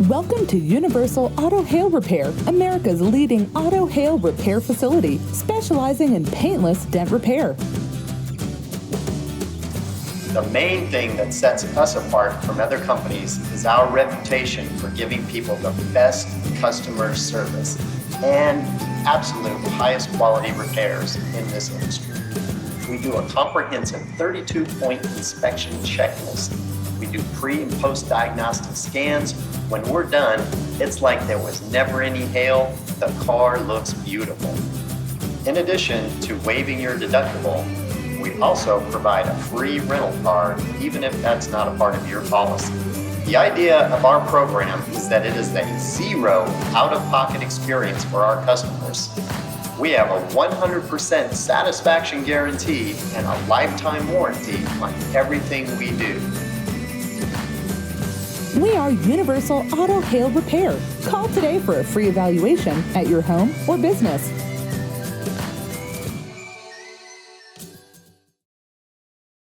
Welcome to Universal Auto Hail Repair, America's leading auto hail repair facility, specializing in paintless dent repair. The main thing that sets us apart from other companies is our reputation for giving people the best customer service and absolute highest quality repairs in this industry. We do a comprehensive 32-point inspection checklist. We do pre- and post-diagnostic scans. When we're done, it's like there was never any hail. The car looks beautiful. In addition to waiving your deductible, we also provide a free rental car, even if that's not a part of your policy. The idea of our program is that it is a zero out-of-pocket experience for our customers. We have a 100% satisfaction guarantee and a lifetime warranty on everything we do. We are Universal Auto Hail Repair. Call today for a free evaluation at your home or business.